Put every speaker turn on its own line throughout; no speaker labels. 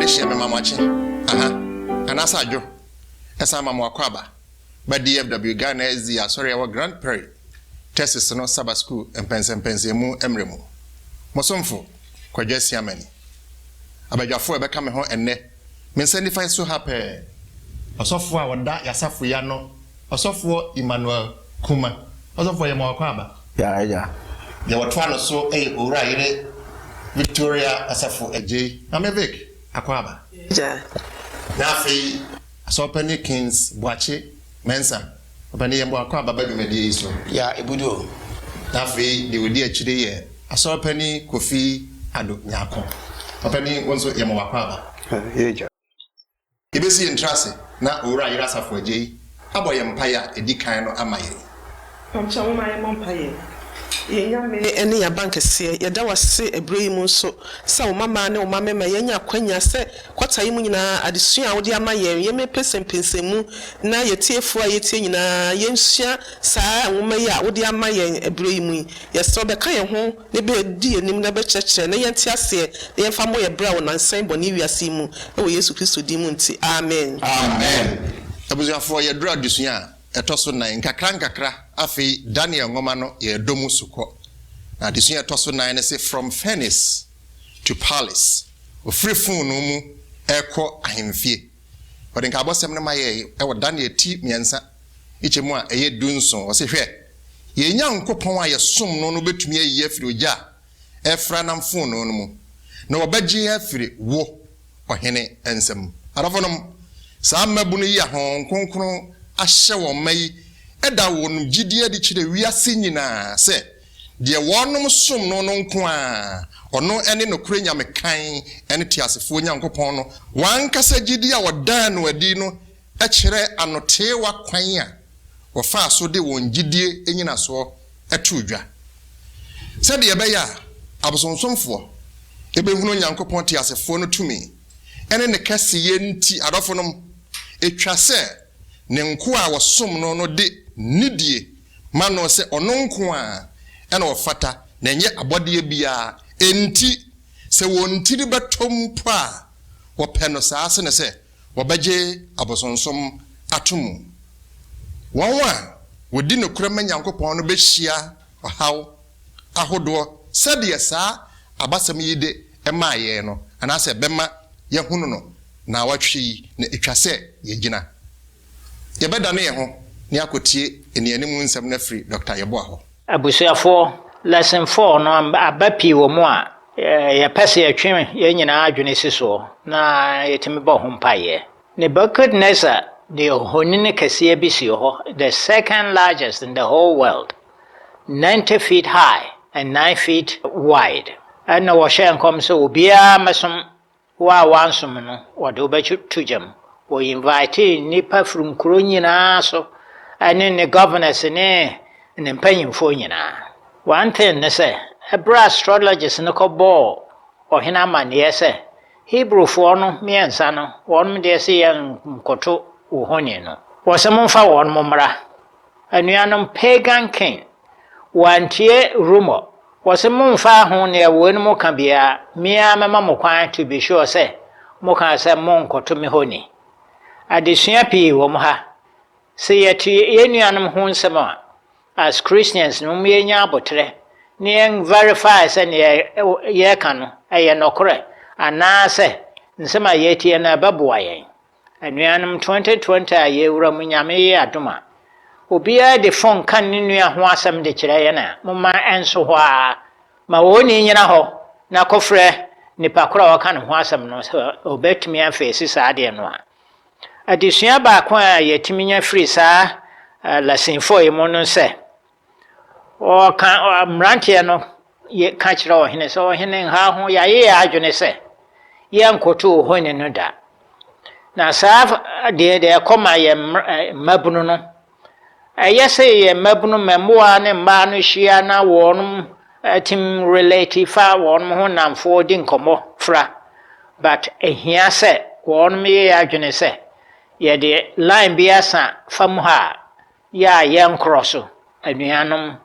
share me mamachi. And as I do, as I'm a Mwakwaba, but DFW Ghana is the sorry our Grand Prix. Tests no Sabbath School and Pensemu Emremu. Mosomfo, Kwajesi Ameni. Abajafo ebe kame ho enne. Mensendify so happy. Osofo a wada yasafu yano. Osofo Emmanuel Kuma. Osofo ye Mwakwaba.
Ya.
Ya watwano so ora ire Victoria Asafu Eje. Amevik Akwaba.
Ja.
Nafi Asopeni Kings Bwache Mensa. Openi yembo Akwaba baby medie so.
Ya ibudo.
Nafi de wodi achide ye. Asopeni Kofi Ado Nyako. Openi wonso yembo Akwaba.
Yeja.
Ibesi entrase na ora ire Asafu Eje. Abo yempaya edikan no amaye.
Pamcha wo ma yempaye. Yenya me ene ya bank se yeda wase ebrei mu so sa wo mama ne wo mama me yenya kwanya se kwata yi mu nyina adesua wo de ama ye me pesempensemu na yetiefu a yetie nyina yensua saa wo mayi a wo de ama ye ebrei mu ye so be ka ye ho ne be di enim na be cheche ne yenti ase ye fa mo ye bra wo nansan boni wiase mu e wo Yesu Kristo di mu nti amen
abuziafo ye dra adesua etoso nan nkakra afi Daniel ngoma no ye domu suko na adesua etoso nan ne say from furnace to palace o free phone no mu eko ahemfie odi nka abosem ne maye e wo Daniel ti miensa ichemu a eye dunson o se hwe ye nya nkopon a ye som no no betumi ayi afiri oja efra nam phone no mu na obagye afiri wo ohene ensem arafonom sa mabu no yi ahon konkron ahye wo mai eda wonum gidie di kire wiase nyina se de wonum som no nko a ono ene no kure nyame kan ene tiasefo nyankopon no wankasa gidie a wodan no adi no e kire anote wa kwan a wo fa so de won gidie enyina so etudwa se de be ya abosonsomfo ebe hunu nyankopon tiasefo no tumi ene ne kasiye nti adofonom etwa se ne nko a wosom no de nidie ma no se ono nko a ena ofata na nye abode bia enti se wontiri betom po a wo peno saase ne se wo beje abosonsom atomu wonwa wodi ne kurama nyankopon no behia ohaw ahodo sede saa abasam yide emaye no anase bema ye hunu no na watwi na etwase ye gina ye beda ne ye ho ni akotie enianim nsem na free Dr. Yebo aho
abusuafo lesson 4 no abapi wo mu a ye pese ye twen ye nyina adwene siso na yetimi ba ho mpaye ne Nebuchadnezzar the honine kase bisi ho the second largest in the whole world 90 feet high and 9 feet wide and no washen come so obia masom wa wansum no wode obachu tujam wo invite nipa from kuro nyina so ane ne governors ne mpanyimfo nyina one thing ne say ebra astrologers no kobo ohina mane say Hebrew fo no miensa no won de say nkoto wo hone no wosemfa won momra anuanom pagan king wantie rumor wosemfa ho ne won mo ka bia mia mama mo kwan to be sure say mo kan say mo nkoto me honi adesua pi wo mo ha say yetie enuanom ho nsema as Christians no me nya abotre ne verify say ne ye ka no eye nokore ana say nsema yetie na baboa yen anuanom 2020 aye wura mu nyame ye adoma obia de phone kan ne nua ho asem de kire ye na moma enso ho a ma woni nyina ho na kofre nipa kora waka ne ho asem no obetumi afesi saade no a adesua ba kwa yetimi nya free saa lesson 4 e mo no se o kan mrantie no ye ka kire o hene so hene ha ho ya ye adwene se ye nkoto ho ne no da na saa de koma ye mabunu no ayese ye mabunu memoa ne mba no hia na wonum tim relative fa wonum ho namfo di nkomo fra but ehia se wonum ye adwene se ye de line biasa fam ha ya ye nkroso anuanom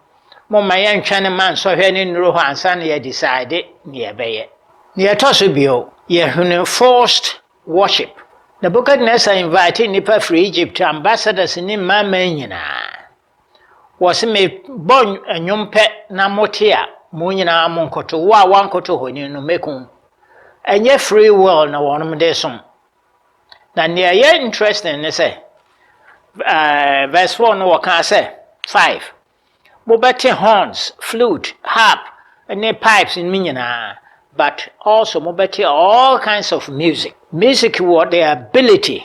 mo ma ye ntwane man so hwe ne nuro ho ansa na ye decide ne ye beye ne ye toso bio Yehunu forced worship. Nebuchadnezzar invited nipa from Egypt ambassadors ni mama nyina. Was me bon enyompe na motia mo nyina mo nkoto wo a wankoto honi no mekun. Enye free will na wonum de som. Na ne ye interesting ne say verse 4 no waka say 5. Mobete horns, flute, harp, and pipes in minyana, but also mobete all kinds of music. Music was the ability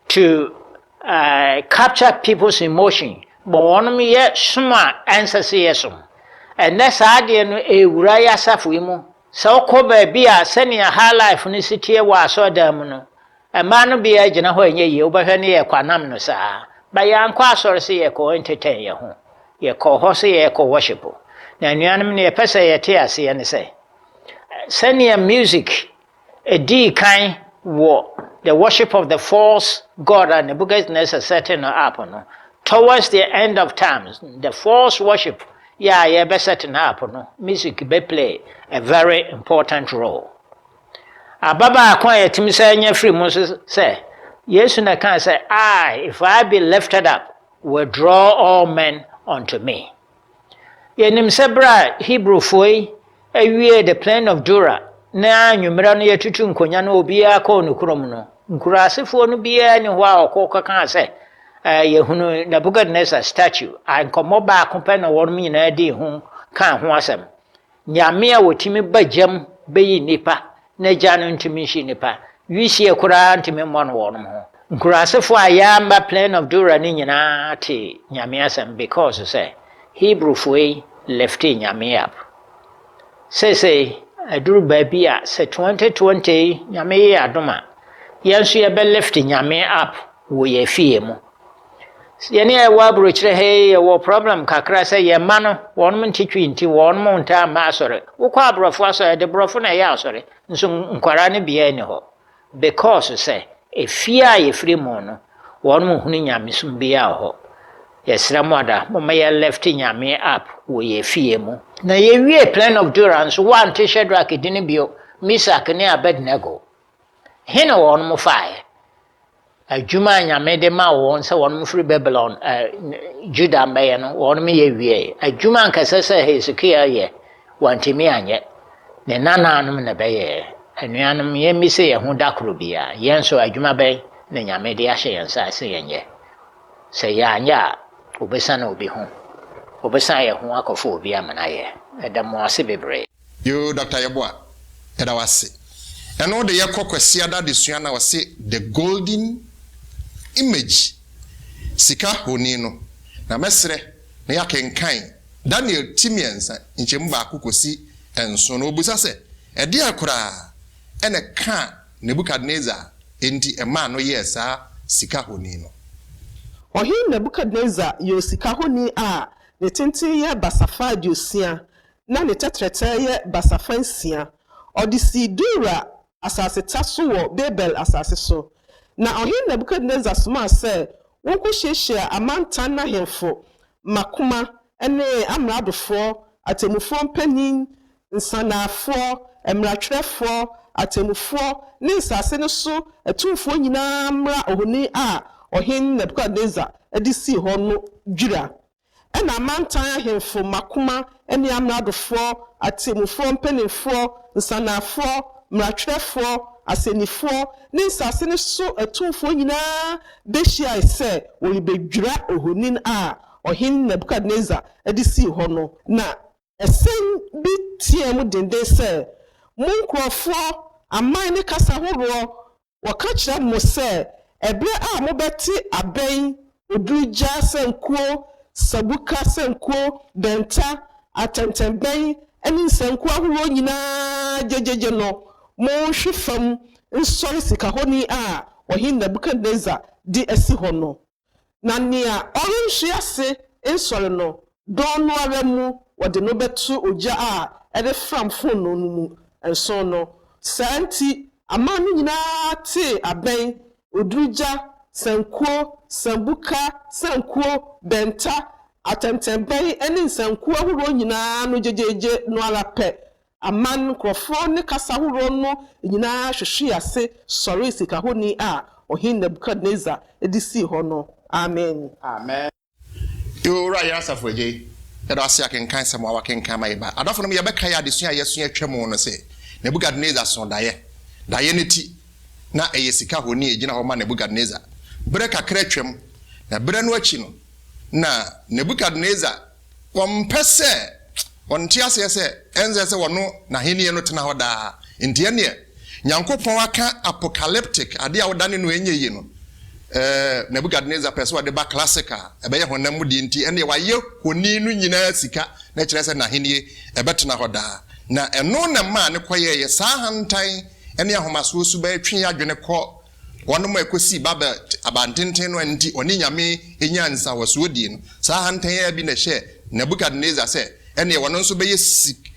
to capture people's emotion. But one me yet suma answers yesum. And that's idea no e uraya safuimo. So kobe bia sending a high life in the city was so damn. A man be a general when ye over here quanam no sa. By yan quasor see a co entertain your home. Ye call horse ye call worship. Now, you animal near Pessa ye tear see and say. Send ye music a D kind war, the worship of the false god and the Nebuchadnezzar setting up no. Towards the end of times, the false worship, yeah, be setting up no. Music be play a very important role. Ababa acquire Tim say free Moses say, yes, and I can say, if I be lifted up, will draw all men unto me. Yenim sebra Hebrew foi awie the plain of Dura na nwumra no yetutu nkonya na obi akọ no kurom no nkurasefo no bia ni ho a okọ kan se yehunu Nebuchadnezzar statue ankomo ba akopa na won nyina di ho kan ho asem nyame a wotimi bajam beyi nipa na gya no ntimi shi nipa wisi ekura ntimi mo no won ho nkurasefo ayamba plain of Dura ni nyina te nyame asem because say Hebrew foi lifting yame up. Say, aduru baby a say 2020 yame adoma. Yansu ye be lifting yame up wo ye fie mu. Yene e wa brochire hey wo problem kakra say ye ma no won mun titwi nti won mun ta ma asore. Wo kwa brofo asore de brofo na ye asore. Nso nkwara ne bia ni ho. Because say e fie a ye free mu no won mun hunu nyame sum bia ho. Yes, Ramada, Mama left in yame up, we fie mu. Na ye wie plan of durance, one to Shadrach dinibio, Misa Kane Abednego. Hino on mo fire. A Juma yame de ma once one free Babylon, Judah Bayan, one me ye wie. A Juma Cassessa his kia ye, one to me and yet. The nana na baye, and yanum ye missy a hundacrubia, yen so a Juma bay, then yame de ashe and say and ye. Say ya. Obesan obi ho obesan ye ho akofo obi amanaye edam wase bebre
yo Dr. Yeboa eda wase eno de yekokwasi ada de sua na wase the golden image sika honi no na mesre na yakenkan Daniel Timiensa nchemu ba akokosi enso no obusa se ede akora ene ka Nebuchadnezzar enti ema no yesa sika honi no
Ohin Nebuchadnezzar yosika honi a ne tenten ye basafa aduosia na ne tetrete ye basafa nsia odisi Dura asase taso wo Babel asase so na ohin Nebuchadnezzar soma se wonko hyehye amantan na hemfo makoma ene amradofo atemufo mpanin nsanafo emratwerefo atemufo ne nsase ne so etumfo nyina mra ohoni a ohin Nebuchadnezzar edisi ho no dwira ena amantan ahemfo makoma ene amradofo atemufo mpanifo nsanafo mratwerefo asenifo ne nsase ne so etumfo nyina behia ise wo bedwira ohonin a ohin Nebuchadnezzar edisi ho no na esen bi tie mu dende se munkrofo aman ne kasa horo waka kire mo se ebre a mobeti aben oduja senkuo sabuka senkuo benta atentemben eni senkuo horo nyina jejeje no mo hwefam nsori sika honi a ohin Nebuchadnezzar di esi ho no na nia orenhwe ase nsori no don no aremu wode no betu oja a ede fram phone no mu enso no santi amanu nyina te aben oduja senkuo sambuka senkuo benta atemtemben eni senkuo horo nyina no jejeje no alape aman krofo ne kasa horo no nyina hwehwe ase sori sika honi a ohin Nebukadnezar edisi ho no amen
Amen.
You right answer for Jay. That was yakin kan some wa ken kan mai ba. Adofo no ye be kai adesua yeso atwam no se. Nebukadnezar so daye. Daye ne ti na eyesika honi egina ho ma Nebukadnezar. Bre kakra twam na bre no achi no na Nebukadnezar wompese wonti ase se enze se wono na henie no tena ho da. Ntie ne Nyankopon aka apocalyptic ade a wodane no enyeyi no. Nebukadnezar person de ba classical ebe ye honam mu di nti ene waye honi no nyina sika na kire se na henie ebetena ho da na eno na ma ne koye ye sa hantan ene ahomaso su ba atwe adwene ko wono ma ekosi baba abantenten no nti oni nyame enya nsa waso di no sa hantan ya bi na hye Nebukadnezar se ene wono nso be ye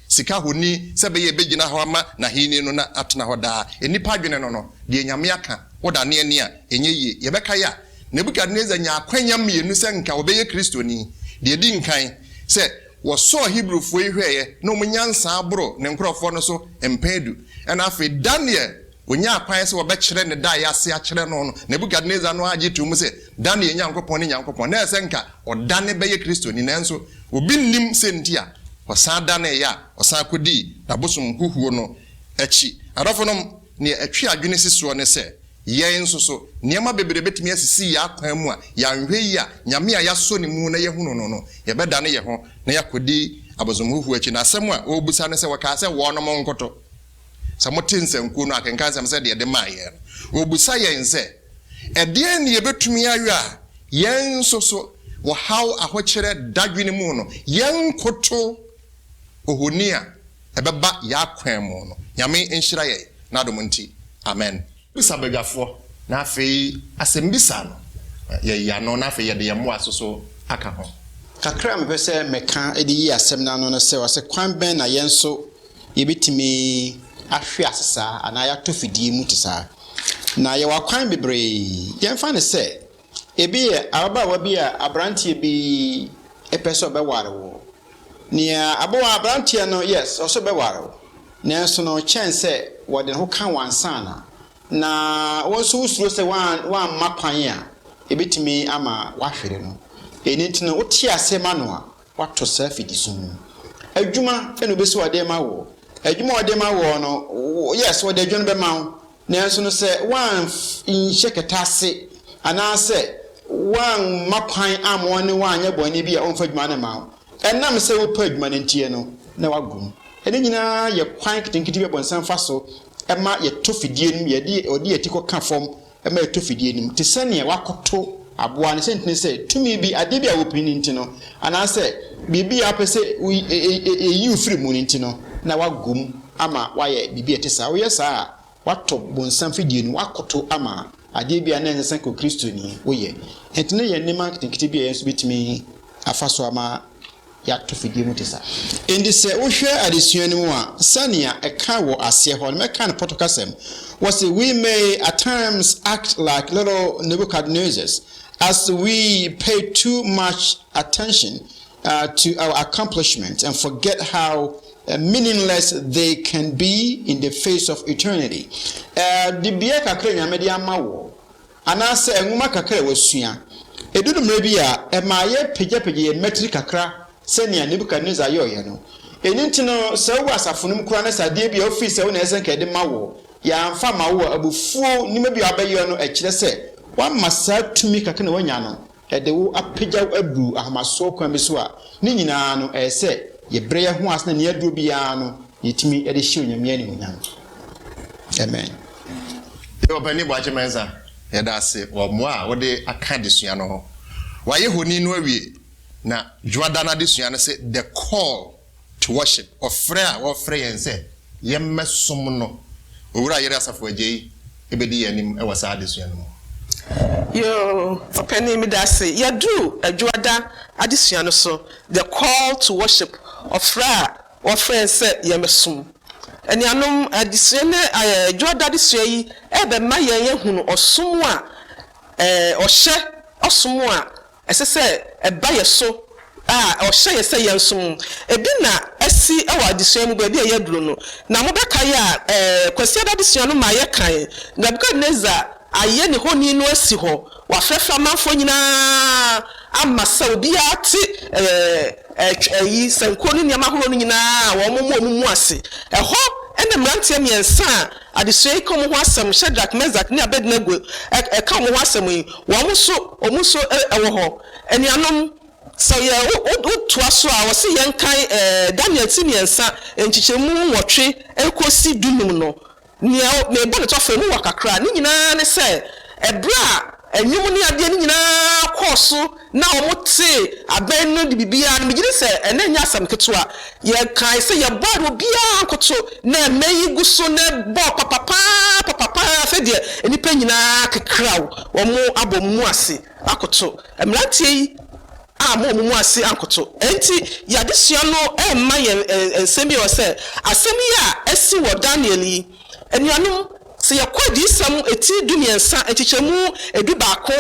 sika honi se be ye begina ho ama na henie no na atena ho da enipa adwene no de nyame aka woda ne ene a enye ye ye beka ya Nebukadnezar nya akwanya mienu se nka obeye kristoni de di nkan se wo so Hebrew fo ihweye no munyansa abro ne nkrofo no so empedu ena afi Daniel onya akwan se wo be kire ne da ya se a kire no no Nebukadnezar no age tu mu se Daniel nyankopon ne nyankopon na se nka odane beye kristoni nanso obi nim se ntia osan dane ya osan kodi na bosum huhuo no achi adofo no ne atwi adwene sisuo ne se yen so niema bebre betimi asisi ya kwan mu a ya nhwe yi a nyame a ya so ne mu na ye hunu no ye beda ne ye ho na yakodi abozumhuhu achi na asem a obusa ne se waka se wo no monkoto samotinsenku no akenkan sem se de ma ye obusa yen se ede ne ye betumi ayo a yen so wo how ahokyere dadwene mu no yen koto ohonia ebeba ya kwan mu no nyame enhyira ye na adomunti amen. Bisa begafo na afei asembisa no ye ya no na afei ye de ye mo asoso aka ho
Kakra me pese meka edi yi asem na no se wase kwan ben na yenso ye betimi ahwe asesa ana ya to fidie mu tisa na ye wakwan bebre ye mfa ne se ebi ye aba wa bi a abrantie bi epeso be ware wo nia abo abrantie no yes oso be ware wo nanso no chance wo de ho kan wansana na wonso usuro se wan makwan a ebetimi ama wahwere no eni no wote asema no a wato safidi sum adwuma eno besi wade ma wo adwuma wade ma wo no yes wade adwuma be ma wo nanso no se wan inhyeketase ana se wan makwan amone wan anye boni bi a onfa adwuma na ma wo enam se wo pa adwuma ntie no na wagum eni nyina ye kwan kitinkiti be bonsan fa so ema ye to fidie nim ye de odi etiko ka fom ema ye to fidie nim te sane wakoto aboa ne sentene se tumi bi ade bi a wopini ntino ana se bibi apese eyi free mu ntino na wagum ama waye bibi etisa wo yesa wato bonsan fidie nim wakoto ama ade bi ana nsen ko kristoni wo ye entine ye ne marketing kiti bi yenso bitimi afaso ama ya to fidie mu tisa indi se wo hwe adesuani mu a sania eka wo ase ho me kan potokasem was we may at times act like little Nebuchadnezzars as we pay too much attention to our accomplishments and forget how meaningless they can be in the face of eternity. The bia kakra nyame de amawo anase enwuma kakra wasua edudu mrebia e maye pegye metric kakra senia Nebukadnezar yoye no enintino se wo asafonum kura na sade bia office wo na esen kede mawo ya amfa mawo abufuo nima bia abayo no ekire se wan masa tumi kakra na wanya no ede wo apegya abu ahmaso kwan bi so a ni nyina no ese ye breye ho asna ne adu bia no yetimi ede hye onyame ani munyam amen.
Yo bani bwache menza ye da se wo mo a wo de aka desua no ho wa ye honi no awie na juadana desua no se the call to worship or free say yemesum no owura yere asafo agei ebedi yanim e wasa desua no
yo openi mi da se yadu adwada adesua no so the call to worship or free say yemesum eni anom adesua ne adwada desua yi e be ma yen hunu osum a ohye osum a esese eba yeso ohye yese yensum ebi na esi ewa adesua mu baabi a yɛduro no na mobɛka ya kwasi adesua no ma yɛkan Nebuchadnezzar ayɛ ne honi no asi hɔ wafrɛfrɛ amanfo nyinaa ama sɛ obi ate yi sanko no nneɛma horo no nyinaa wɔn mu ase ɛhɔ ɛna mmeranteɛ mmiɛnsa a adesua yi ka mo ho asɛm Shadrach Meshach ne Abednego ɛka mo ho asɛm yi wɔn so ɛwɔ hɔ anuanom so ye otua so a wo se yenkan Daniel ti mmiɛnsa nkyikyɛmu nwɔtwe ekosi dunum no nea me bɔ ne tɔfɛ mu wakakra ne nyinaa ne sɛ ɛbra enyum ne ade ne nyinaa kɔso na omote aban no de bibia no megire sɛ ɛna nya asɛm ketewa ye kan sɛ ye bɔ obia nkoto na meyi guso na bɔ papa afɛ de enipa nyinaa kekraw wo mo abɔ mu ase akoto emrantie yi mo ase ankoto enti yadesua no emma ye ensemi o se asemi a esi wo Daniel yi enuanom se yakodi sam eti dumiensa etichemu edu baako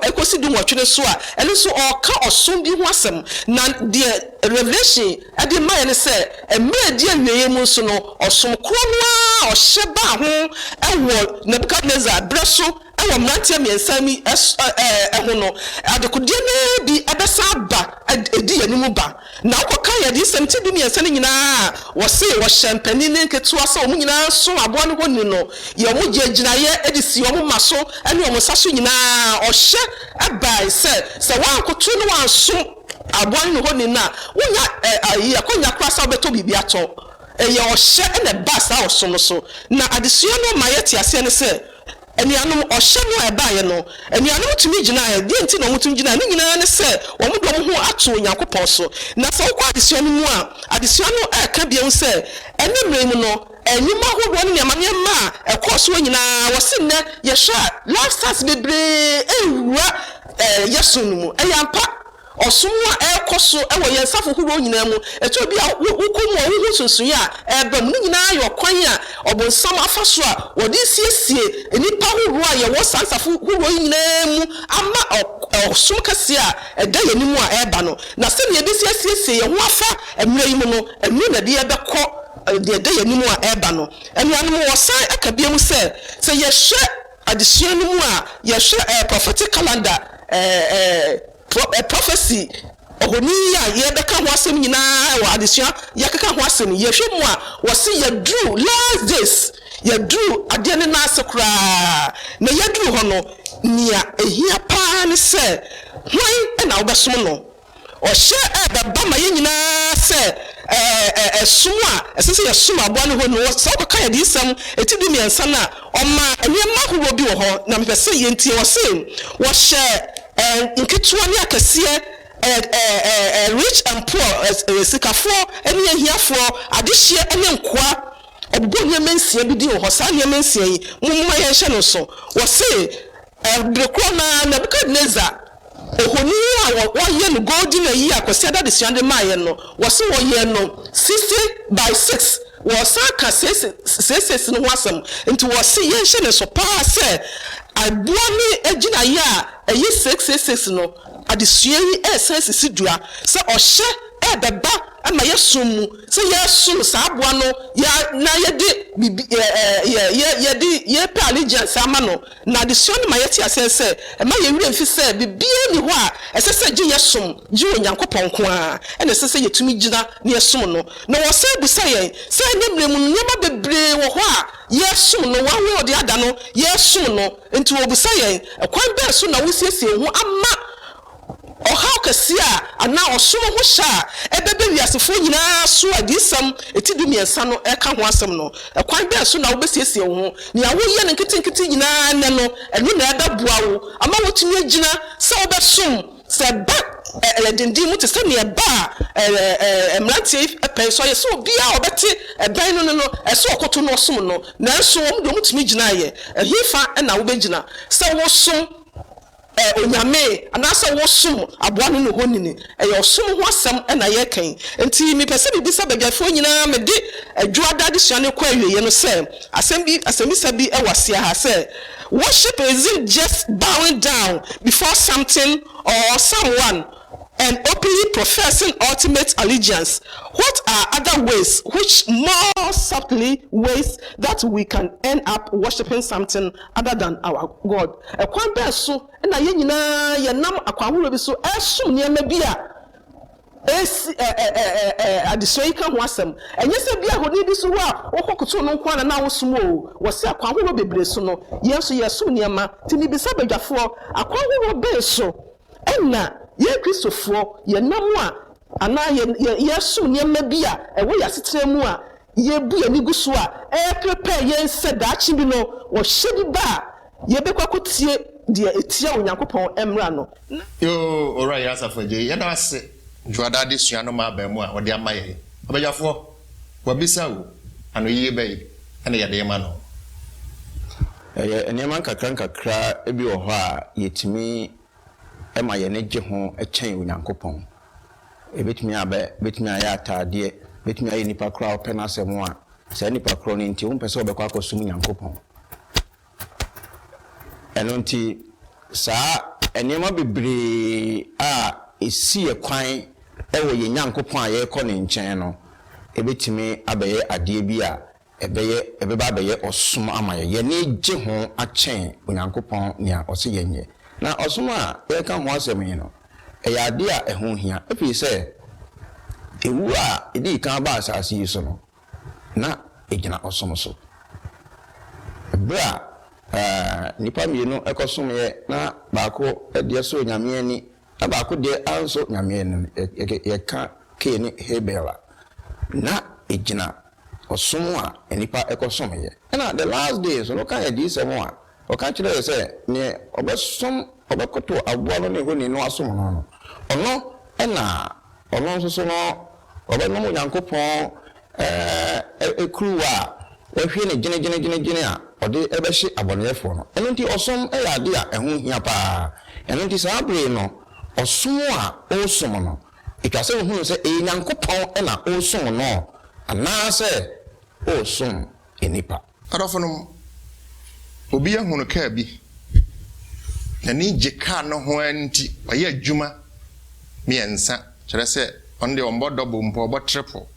ekosi du nwotwe so a eno so oka osom bi ho asem na de revelation ade ma ye ne se emma di awieye mu so no osom kro no a ohye ba ho ewo Nebuchadnezzar breso ewo mrantia miensa mi eho no adekodie na bi ebesa ba edi yanimu ba na okoka ye di semti du miensa ni nyina wo se wo champagne ne ketu asa o mu nyina so abo ne honi no ye mo gyaginaye edisi o mo maso ene o mo saso nyina ohye abai se wankoto no wanso abo ne honi na wonya ye akonya krasa obeto bibia to ye ohye ene basa osom so na adesua no ma ye ti ase ne se enianom ohye no ebaye no enianom tumi gina ye de nti no mutum gina ne nyina ne se wo mo dom ho ato Onyankopon so na se wo kwa adesua no mu a adesua no aka bia se enemre mu no enyuma ho won ne amane ma ekoso nyina wo se ne ye hwa lifestyles bebre ewura yesu no mu eyampa osumwa ekoso ewo yensafo huro nyina mu eto bia wukomu owu sunsun ya eba mu nyina ayo kwan a obonsam afaso a wodi siesie enipa huro a ye wo sansafo huro nyina mu ama osum kase a eda yenimu a eba no na se ne siesie ye ho afa emre yi mu no enu na de ebekɔ de eda yenimu a eba no enuanom wo san aka bia mu se ye hwe adesua no mu a ye hwe prophetic calendar a prophecy ohoni ya ye beka ho asem nyina wa adesua ye keka ho asem ye hwe mu a wo se ye drew last days ye drew ade ne na asekura na ye drew ho no nia ehia pa ne se hwan na wo besom no o hye baba ma ye nyina se esum a esese ye sum abo ne ho no so ka ye disam etidu miensa na oma enema ho bi wo ho na me pese ye ntie wo se wo hye nkituwa ni akasiye rich and poor sikafo eni ahiafo adehye ene nkoa obugo nyemensie bi di ho sa nyemensie yi mumma ye hye no so wo se brekro na Nebuchadnezzar ohoni a wo ye no golden ayi akwasi ada de suande maye no wo se wo ye no 60/6 wo sa ka 6 no ho asem nti wo se ye hye ne so pa se abuani ejina ya eyi 666 no adesua yi essence sidua se ohye beba ama yesum se yesum sa aboa no ya na ye pe allegiance ama no na adesua no ma yeti asese ma ye wure mfi se bibia ni ho a esese gi yesum gi Onyankopon ko a ene esese yetumi gina ne yesum no na wo se bu se yen se nyemre mu nyema bebre wo ho a yesum no wawe odi ada no yesum no enti wo bu se yen ekwan be so na wo siesie ho ama oha kasia ana osom ho hya ebebe wiasefo nyina so adisam etidu miensa no eka ho asem no ekwan be so na wo besiesie ho ne awo ye ne nkitinkiti nyina ne no enu na ebeboa wo ama wotumi agina se wo besom se ba dindi mu te se ne ba emrantie epen so ye so bia obete eban no eso okoto no osom no na so wo do mutumi gina ye ehifa na wo begina se wo som onyame anasa wosum aboa no honini eyo som ho asem na ye kan enti mi pese bi bisa babiafo nyina me de adwuada de suane kwa awiye no se asem bi ewasia ha se worship isn't just bowing down before something or someone and openly professing ultimate allegiance, what are other ways, which more subtly ways that we can end up worshiping something other than our God? Ekwan be so na ye nyina ye nam akwahoro bi so esum niema bi a adisoi ka ho asem enye se bi ahoni bi so a wokokoto no nkwa na wosum o wose akwahoro bebre so no yeso yesum niema tini bi sabadwafo akwahoro be so enna ye Kristofo ye nam a ana ye sum niema bi a ewo yasetre mu a ye bu ye nigu so a prepare ye nse daachi bi no wo hyedi ba ye bekwakotie de etia onyankopon emra no
yo ora ya safaje ye da ase juada de sua no ma ba mu a ode amaye obejafo wabisa wo ano yiye bai ana ye de ma no
enema kakra ebi wo ho a yetimi ema ye ne gye ho echen onyankopon ebetimi aya atade betimi ayi nipa kra open asem a se nipa kro ni nti wo mpese obekwa akosum onyankopon eno nti saa enema bebre a esi ekwan ewo ye nyankopon a ye kɔ ne nkyɛn no ebetimi abeye ade bi a ebeba abeye osom ama ye ne gye ho akyɛn onyankopon nia ɔse yenye na osom a ye ka ho asɛm yi no ɛyɛ ade a ɛho hia efi sɛ ewu a edi kan ba asase yi so no na egyina osom so bra nipa mienu ekosom ye na baako de so nyame ani na baako de anso nyame ani ye ka ke ni hebela na egyina osom a nipa ekosom ye na the last days no kan ye di semo a o kan kire se ne obesom obekoto aboa no ne ho ni no asom no ono na ono nso so no obenom nyankopon ekruwa ehwe ne gene a ode ebehye abonefo no eno nti osom eyade a eho hia pa eno nti saa bre no osom a osom no itwase ho no se enyankopon na osom no anase osom enipa
arofo obi ahunu ka bi na ni jeka no ho anti oye adwuma miensa kyerɛ sɛ onde ombo double mpo obo triple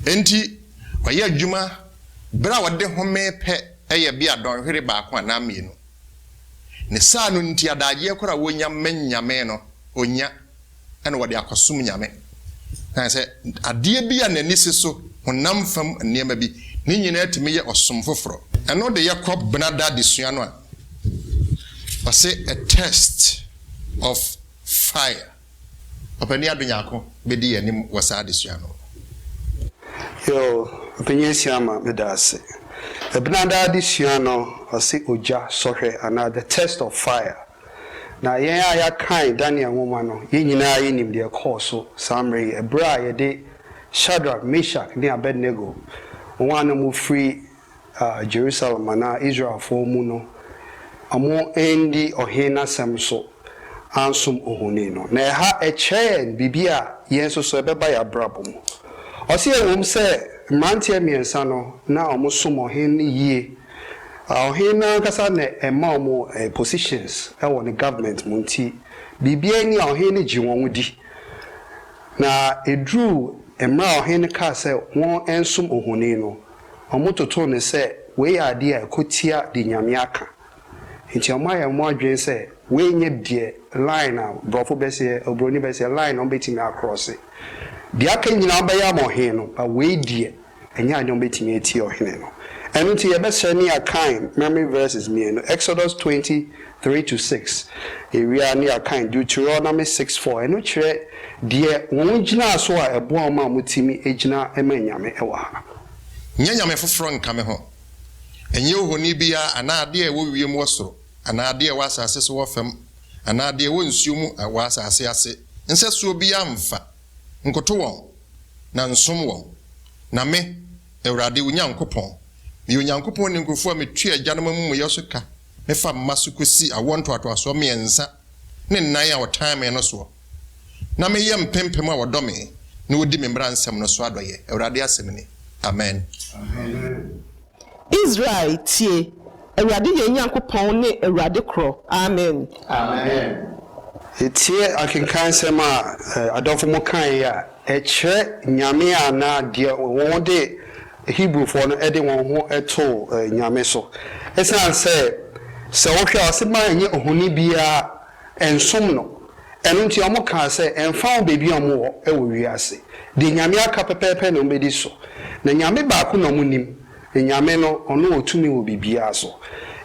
enti oye adwuma bra wode home pe eye bia don hwere baako na mienu ne saa no nti adaje kora wonya mennyame no onya ene wode akosum nyame na sɛ ade bia na nisi so honam fam nneema bi ne nyina atimi ye osom foforo eno de yakɔ benada de sua no a ɔse a test of fire opani adunyako bedi yanim wasa de sua no
yo opani siama medase benada de sua no ɔse oja sohwe ana the test of fire na yen aya kan Daniel nwoma no yen nyina yenim de kɔɔso samre ebra ye de Shadrach, Meshach ne Abednego one mo free Jerusalem na Israel for mu no amo endi ohena semso ansum ohuni no na ha echen bibia yenso so ebeba ya brabom ɔse ewom sɛ mantie miensa no na ɔmo som ohene yie ohena kasa na ema ɔmo positions ɛwɔ ne government munti bibia ni ohene gi wɔn wudi na edru emra ohene ka sɛ wɔn ensum ohuni no ɔmo toto ne sɛ we ade a kotia de nyame aka nti ɔmo ayɛ mo adwen sɛ we nye de line a brofo bɛse obroni bɛse line on betimi across de aka nyina ɔbɛyɛ amohe no ba we die enya ade on betimi eti ohene no ɛno nti yɛbɛsɛ ne akan memory verses me no Exodus 23-6 area ne akan Deuteronomy 6:4 ɛno kyerɛ de wɔn gyina so a ɛboa ɔmo a mutimi egyina ema nyame ɛwɔ ha
nyanyame foforo nkame ho enye ohoni bia anaade e wo wiem wosoro anaade e wasase so wofam anaade e wo nsuo mu wasase ase nse so bia mfa nkoto won na nsom won na me ewrade onyankopon me onyankopon ne nkofo a metu agyanom mu yesuka me fa maso kosi awonto aso miensa ne nan a wotan me no so na me yem pempem a wodome ne wodi me mbra nsem no so adoye ewrade asem ni amen.
Amen.
Israel tie Ewurade ye Nyankopon ne Ewurade kro. Amen.
Amen. Etie akenkan sema adofo mo kan ya echre nyame ana de won de Hebrew for no ede won ho eto nyame so esan se wo hwa se ma nye ohuni bia ensom no eno nti omo kan se emfa bebi omo wo e wo wiase de nyame aka pepepe no mbedi so na nyame ba ko no munim nyame no ono otumi wo bibia so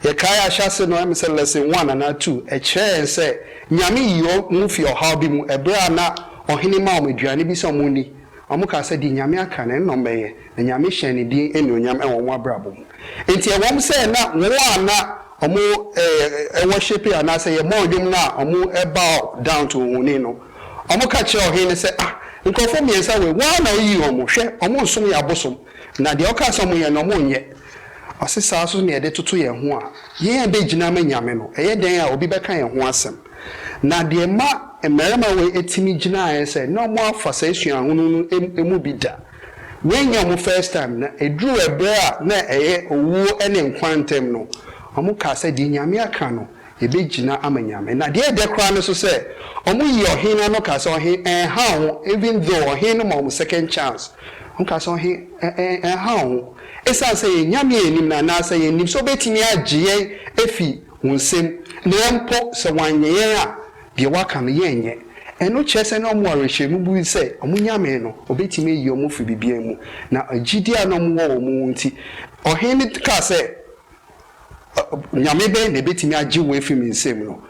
ye kai ahase no am say lesson 1 and 2 e kire say nyame yo mu fi oha bi mu ebra na ohene ma o meduane bi so muni omuka say di nyame aka na no mbeye na nyame hye ne din eni onyam e won abrabo mu enti e won say na wo ana omo worship ana say ye mo dwum na omo e bow down to ohuni no omuka kire ohene say nkofo miensa we wa na yi omo hwe omo nsom ya bosom na de oka so mo ye no mo nye asesa so ne de toto ye ho a ye be gina ma nyame no eye den a obi beka ye ho asem na de ma emerema we etimi gina aye se no mo afasa esua hunu emu bi da when you first time na edru ebre a na eye owu ene nkwantem no omo ka se di nyame aka no e be gina ama nyame na de kra no so se omo yi ohina no ka se ohin ha ho even though ohin no mo second chance omo ka se ohin ha ho esa say nyame enim na na say enim so betimi agye efi wonsem na mpo se wanye a de waka no yenye eno chese na mo arehemu bu say omo nyame no obetimi yi omo fi bibia mu na agidi a no mo wo mu nti ohini ka say nyame be na betimi agye wo efi minsem no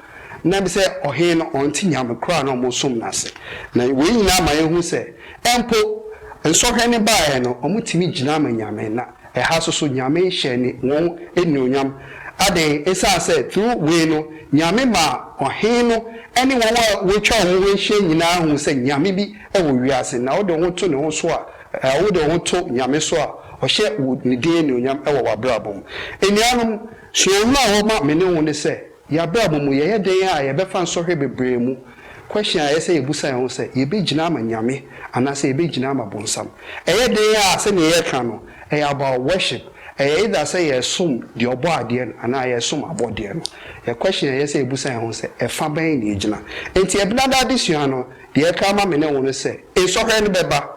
na be say ohini no onti nyame kra na mo som na se na we nyina ma yehu say empo ensohwe ne baaye no omo timi gina ma nyame na eha so nyame hye ne won enuonyam ade esa say through we no nyame ma ohin no ene won wa we twa won we hye nyina hu say nyame bi e wo wiase na wo de ho to ne ho so a wo de ho to nyame so a o hye ne de enuonyam e wo wabrabom enianom so ma wo ma me ne won ne say ya brabom ye den a ye be fa nsohwe bebre mu question I say ebusa ho say ye be gina ma nyame ana say ye be gina ma bonsam eye den a say ne ye ka no about worship either say yesum the obo ade and I yesum abode no your question yes say ebusa ho say e fa ban na ejina enti e blada adesua no de ka ma me ne won say e so hwe ne beba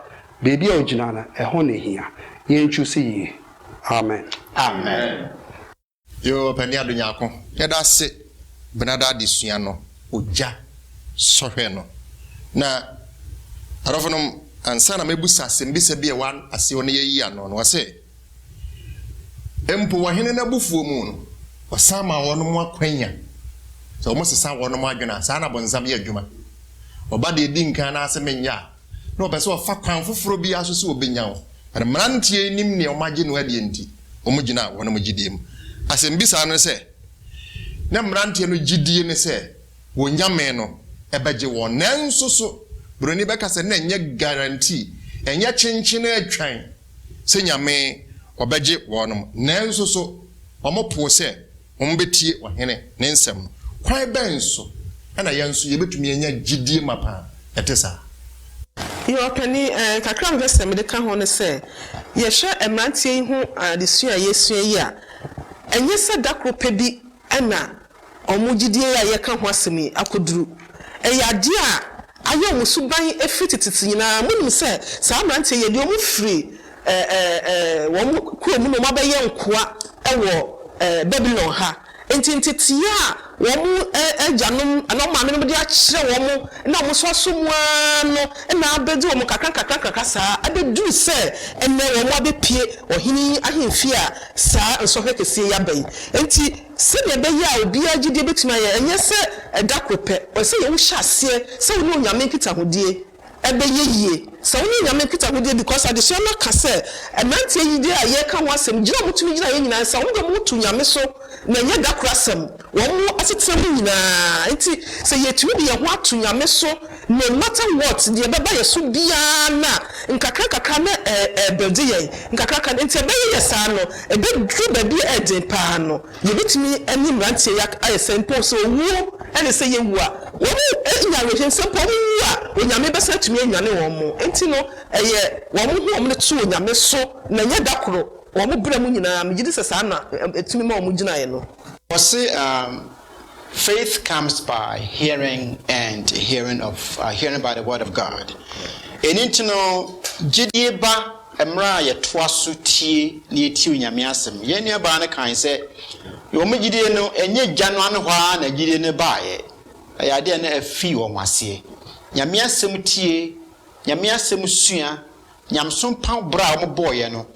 bebi a ojina na e ho ne hia ye nchu say yi amen
Amen.
Yo pani adunya ko ye da se blada adesua no oja so hwe no na arofonom ansa na mebusa sembisa bia wan ase won ye yi ano no wase empo wahene na bufuo mu no wasama wono mu akwanya so omo sesa wono mu adwena sa na bonsam ye adwuma oba de di nkan na ase menya na obe so fa kwan foforo bia so se obenya wo na mrantie nim ne omagye no ade enti omo gina wono mu gidiem asembisa no se na mrantie no gidie ne se wonyame no ebeje wo nanso so broni beka se na enye guarantee enye chenchene atwan se nyame obeje wonom nanso so omopo se ombetie ohene ne nsem kwan benso ana yenso yebetumi enya gidie mapa etesa
yo pani kakra mvese me de ka ho ne se ye hwe emrantie hu adesua yesua yi a enye se dakrope bi ana omugidie ya ye ka ho asemi akoduru eyade a ayo musuban efitititi nyina munim se sa amrantie ye de omu free won ko mu no mabaye nkoa ewo Babylon ha entitia won ajanom anoma me de akire won na mo so asomwa no na abedi won kakra saa abedu se enne won abepie ohini ahemfia saa nsohwe kese ya bai enti se ne be ya obi agide betima ya enye se edakrope o se ye wo hyase se wo no nyame kita hodie ebe yeye so wo nyame kita hodie because adesua na ka se enante yide a ye ka ho asem gina mutumi gina ye nyina sa wo de mutu nyame so na nye dakrasem wo mu asetem nyina enti se ye tumi de ye ho atu nyame so no matter what de beba ye so bia na nkakra na bedi ye nkakra enti ebe ye sa no ebe dru ba bi eden pa no ye bitumi ani mrante ya aye sempo so wo ene se ye wu a wo nya re sempo wu a onyame besa tumi anyane wo mu enti no eye wo mu hu omne tu onyame so na nye dakro wo mu bra mu nyina me gidi se sa na etumi ma wo mu gina ye no
Wose faith comes by hearing, and hearing by the word of God. Enintino jidieba emra ye toaso tie ne tie onyame asem. Ye nua ba ne kan se yo mo jidie no enye gya no ane hwa na jidie ne baaye. Ayade na afi wo nwase. Nyame asem tie, nyame asem sua, nyamso pa bra mo boye no.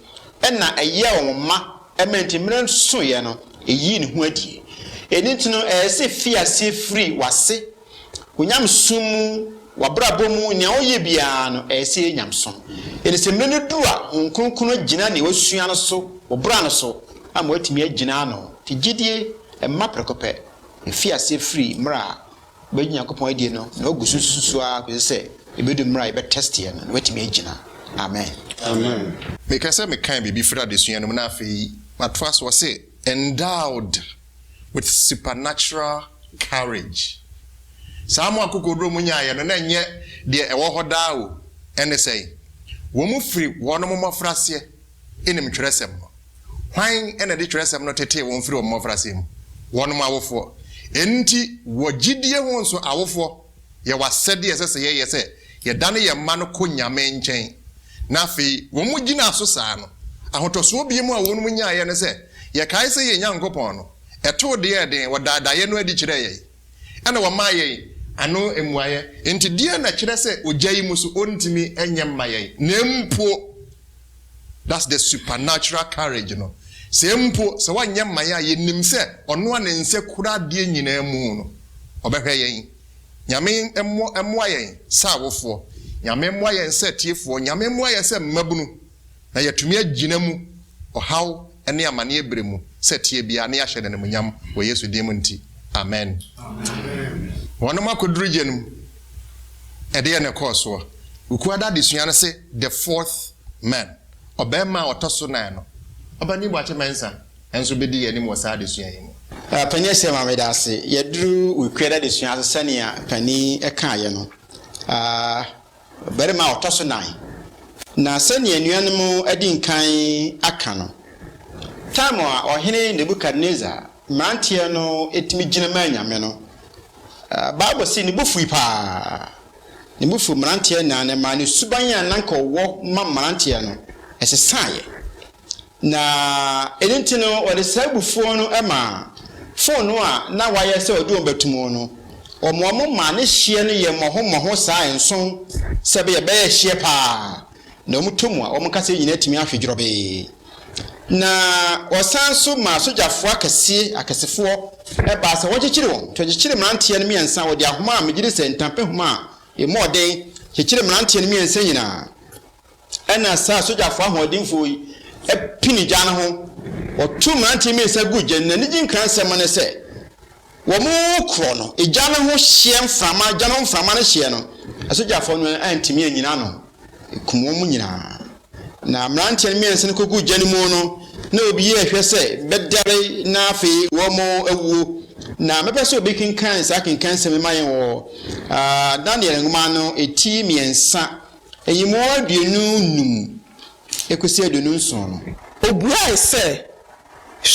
Ena eye wo ma ementi mran so ye no, eyi ne ho adie. Enintino se fi ase free wase. Onyam sumu wabrabo mu nya oye bia no ese nyamso. Ene se mene du a nkonkunu gina ne wasua no so, obra no so, ama watimi agina no. Ti gidie emma prekope. Fi ase free mra ba Nyankopon adie no na ogusususu a ko se ebedu mra be test ye no watimi agina. Amen.
Amen. Make say me kan bibi fra desua no na afi matwas was say endowed with supernatural courage. Samu akokodro mu nyaa ye no na nye de ewo hoda o ene sei wo mu firi wo no mofrase enim tweresem no hwan ene de tweresem no tete wo mfiri wo mofrase mu wo no awofo enti wo gidie ho nso awofo ye wasede esese ye se ye dane ye ma no konyame nchen na afi wo mu gina so saa no ahotoso bi mu a wo no mu nyaa ye ne se ye kai se ye Nyankopon no eto de ye den wo dadaye no adi kire ye ene wo ma ye ano emuaye enti die na kire se ojayi musu ontimi enyem maye nempo. That's the supernatural courage no sempo se wanyem maye ye nim se ono ane nse kura die nyina mu no obehwe yen nyame emuaye sa wofo nyame emuaye nse tiefo nyame emuaye se mmabunu na yetumi agina mu ohaw ene amane ebremu se tie bia na yahye ne munyam wo Yesu dim nti. Amen. Amen. One ma kodrije num ede ne koso ukuada desua ne se the fourth man obema otoso nan no obani bwache mensa enso bedi ye ni mo sa desua yin
panye se ma medase yedru ukuada desua sane a pani eka ye no bere ma otoso nan na sane anuanom adi nkan aka no tamo a ohene Nebukadnezar mantie no etimi gina ma nyame no Bible say ni bufu pa ni bufu mrantie na ne ma ni subanya nanka wo ma mrantie no esesaye na edintino wode sabufu no ema phone a na waye se odi obetumo no omo ma ne hie no ye moho saa enson sebe ye be hie pa na omutomu a omukase nyina timi ahwedrobe na osanso ma sojafo akasefo eba sa wochichire won tochichire mrantie no miensa wode ahoma a megire se ntampe homa e moden chichire mrantie no miensa nyina ena sa sojafo ahodinfo epini jana ho otu mrantie miensa guje na nigin kransem ne se wo mu kro no ejana ho hie mframa jana mframa ne hie no asojafo no antimi anyina no kumo mu nyina na mrantie no miensa no kogu jani mu no na obi ye hwe se bedare na afi wo mo awuo na mepese obi kinkan sa kinkan se me mayen wo Daniel nguma no eti miensa eyimo aduenu num ekosi aduenu nson no
obua se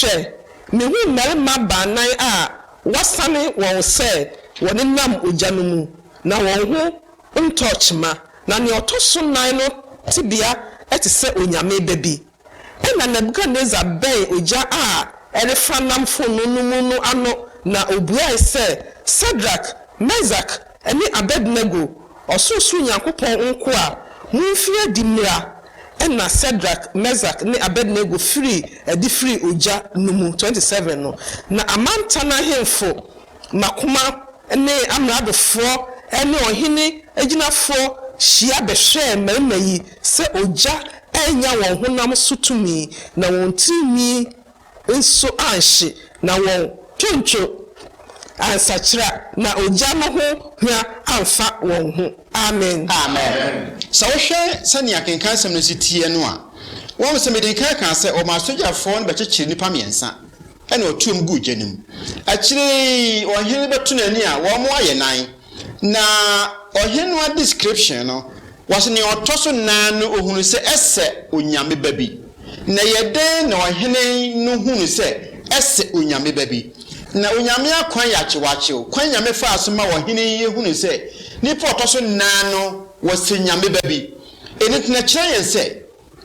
hwe me hu mmarima banan a wasane won se woni nam ogya no mu na won ho ntouchma na ne otoso nan no tibia etise onyame babi ena Nebukadnezar ben ogya a elefa nam fonu no ano na obua se Shadrach, Meshach ene Abednego osusu Nyankopon nko a munfie dimra ena Shadrach, Meshach ne Abednego free ogya no mu 27 no na amanta na hemfo makoma ene amradofo ene ohene aginafo hia behwe mmarima yi se ogya enya won honam sutumi na won timi nso anhye na won tonto ansachira na ogya no ho hwa amfa won ho. Amen.
Amen. So hwe sani akenkan sem no sitie no a won se meden kan se o ma sojafo no bekyekire nipa miensa ena otuom gu gyanim akire ohene betu nani a wo mo aye nan na ohene description no was ni otoso nan no ohunu se ese onyame babi na yeden na ohene no hunu se ese onyame babi na onyame akwan yachewachew kwan nyame fa asoma wo hene yi hunu se nipa otoso nan no wose nyame babi eni tena kire yen se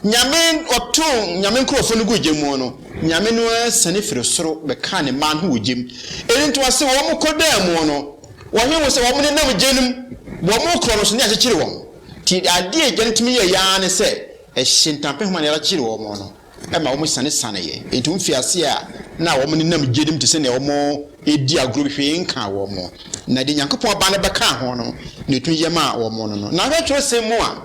nyame oton nyame nkrofo no gugemu no nyame no sane firi soro be ka ne man ho wugem eni to wase wo mokoda mu no wo he wo se wo ne nam genum wo mo kro no so ne akyekire wo ti ade agyan timi ye ya ne se ehyentampe ho ne akyekire wo mo no ema wo sane ye enti wo fiase a na wo ne nam genum te se ne wo mo edi agro hwe nka wo mo na de nyankopon ba ne beka ho no ne tun ye ma wo mo no na hwe tro se mu a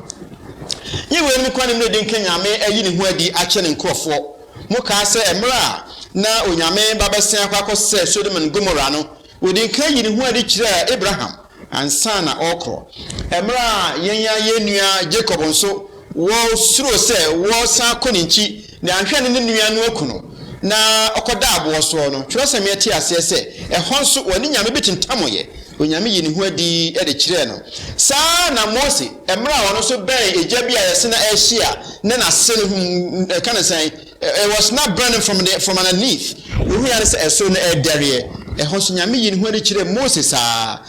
yewe mi kwani mne de nkanyame ayi ne ho adi ache ne nkrofo mo ka se emra na onyame babesen akwakọ se Sodom and Gomorrah no wodi nkan yi ne ho adi kire Abraham ansa na okro emra yenya yenua Jacob nso wo suro se wo san koninchi na ahwe ne nua no akuno na okoda abo so no twere se me ti ase se ehonso woni nyame bitintamoye onyame yi ne ho adi de kire no saa na Mose emra wono so ben eja bia yese na ehia na se ne kind of saying it was not burning from underneath we hear say so na edere ehonso nyame yi ne ho adi kire Mose saa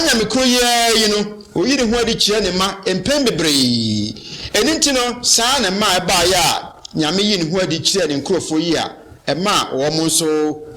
nyame kro ye no o yi ne ho adi kire ne ma empem bebre eninti no saa na ma ba ya nyame yi ne ho adi kire ne nkrofo yi a ema wo mo so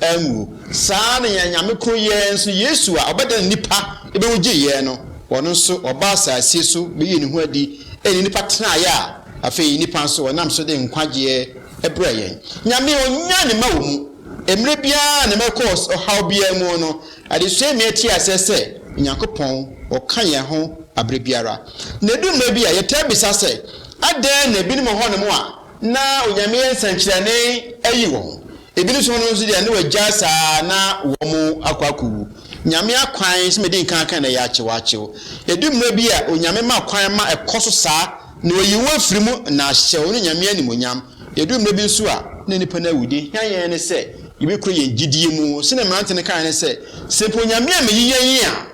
anwu saa na nyame kro ye nso Yesu a obeda nipa ebe wo giye no wono nso oba asase so be yi ne ho adi eni nipa tena ya afei nipa nso wonam so de nkwaje ebra yen nyame onya ne ma wo mu emre bia ne mekos how bia mu no ade so emi ati asese Nyankopon o kan ye ho abre biara na du mra bia ye tabisa se adan na bi ne ho ne mo a na onyame ensankyerane ayi won ebinu so no nso dia ne wagya saa na wo mu akwaku nyame akwan se mede nkan na ya achewachew edum na bi a onyame ma kwan ma ekoso saa na oyi wo afiri mu na hyew no nyame animonyam edum na bi nso a na nipa na wudi yan ne se yibekro ye gidie mu se na mante ne kan ne se sempo nyame a meyiyen a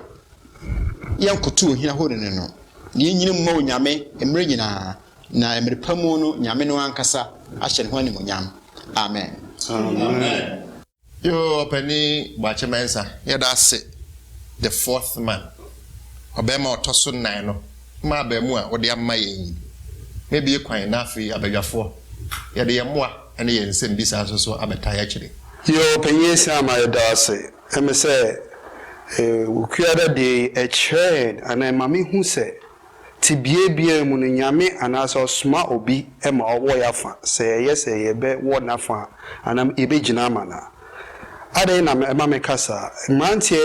yankoto ohia hore ne no ne nyini mu ma onyame emre nyina na emre pamu no nyame no ankasa ahye ne ho animonyam amen.
Amen.
Yo openi bache mensa yeda se the fourth man obema otoso nan no ma ba mu a ode amma yen maybe kwan na afi abadwafo yede ye moa ene ye nsem bisa so abeta ya kire
Yo penye sama yeda se eme se ukuada de a chain ana mami hu se tibie mu no nyame anasa osma obi ema owo ya fa se ye be wo na fa anam ebe gina mana ade na ema me kasa mantie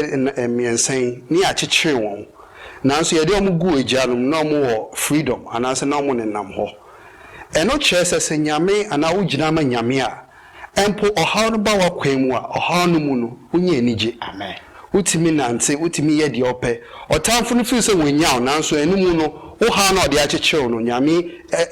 miensen ni akyekye won nanso ye de omugu ejanum na omu wo freedom anasa na omu nenam ho eno kyerese se nyame ana wo gina ma nyame a empo ohaw no ba wa kwan mu a ohaw no mu no onye anije
amen
utimi nante utimi ye de ope otamfo no fi se wonyaw nanso enum no wo ha na ode akyekyew no nyame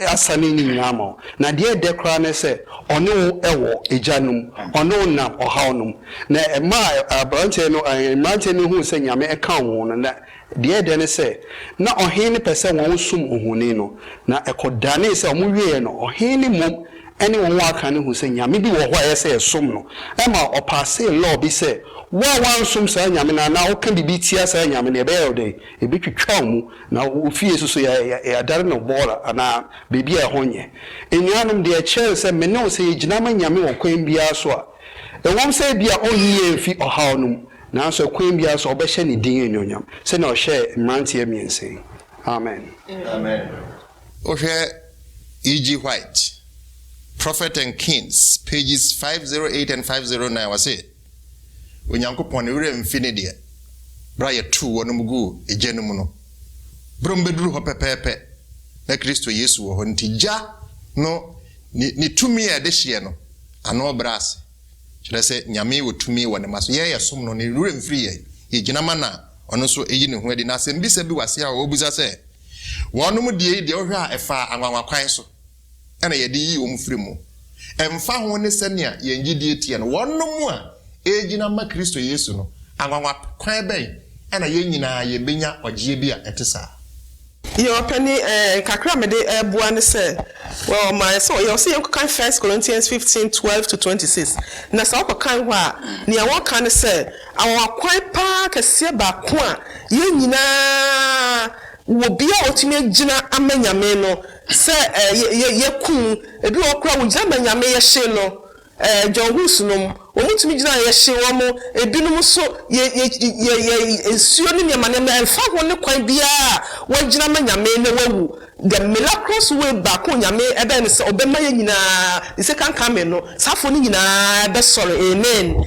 asane ni nyama na de kra ne se one wo ewo ejanum one wo nam ohawnum na ema abrante no mante ne hu se nyame eka wo no na de ne se na ohene pese won sum ohuni no na ekodane se omuwie no ohene mom ene won aka ne hu se nyame bi wo ho ayese esum no ema opase law bi se wa sum sa nyame na wo kan bibi tia sa nyame ne be yode e bi twitwa mu na wo fie so ya dare no bola ana bibi e honye enuanum de chair se me no se gina ma nyame wo kwan bia so a e won se bia ohie fi ohawnum na so kwan bia so obehye ne din enyonyam se na o hye mrantie miense amen
amen ohwe E.G. White Prophet and Kings pages 508 and 509 was it Onyankopon ewure mfine de bra ye tu wonumgu ejenum no brombeduru ho pepepe na Kristo Yesu wo ntija no ni tumi e de hye no ano brase kire se nyame wo tumi wo ne maso ye som no ni ewure mfiri ye ginama na ono so eyi ne ho adi na asem bisa bi wase a obuza se wonum de ohwe a efa anwanwa kwan so ena ye de yi wo mfiri mu emfa ho ne senia ye ngidie tie no wonum a ejina ma Kristo Yesu no anwanwa kwan ben ena ye nyina ye benya ogye bi a etesa
Your penny kakra me de buane say well my so you see you can 1 Corinthians 15:12-26 na sa ko kan ho a ne ya kan say awon kwan pa kese ba ko a ye nyina wo bia otime gina amanyame no say ye kun ebi okra wo gina amanyame ye hye no John Husnum omutumi gina ye hye wo mo ebinom so ye ensuo ne ne mane emfa ho ne kwan bia wo gina amanyame ne wawu the miraculous way back on nyame ebe ne se obema ye nyina ise kan kan no safo ne nyina be sorry amen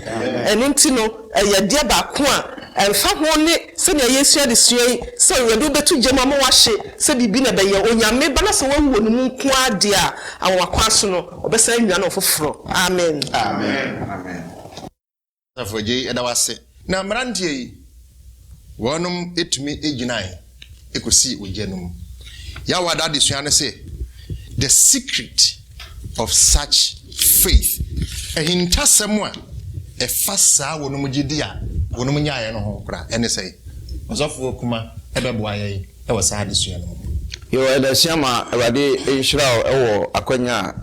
eno nti no ye de ba ko a emfa ho ne se ne yesu ade suai se ye do betu jema mo wahye se bibi na be ye onyame ba na se wawu no mu nko ade a awon akwaso no obesa nwa na ofoforo amen
amen safo je eda wase na mrantie yi wonum etumi eginai ekosi ojenum Yawa that is say the secret of such faith. A hintasemwa a fasa wonum gidia wonum nyaye no ho kra ene say osofo kuma ebeboaye e wasa adesua no
yo edasiama awade enhira ewo akwanya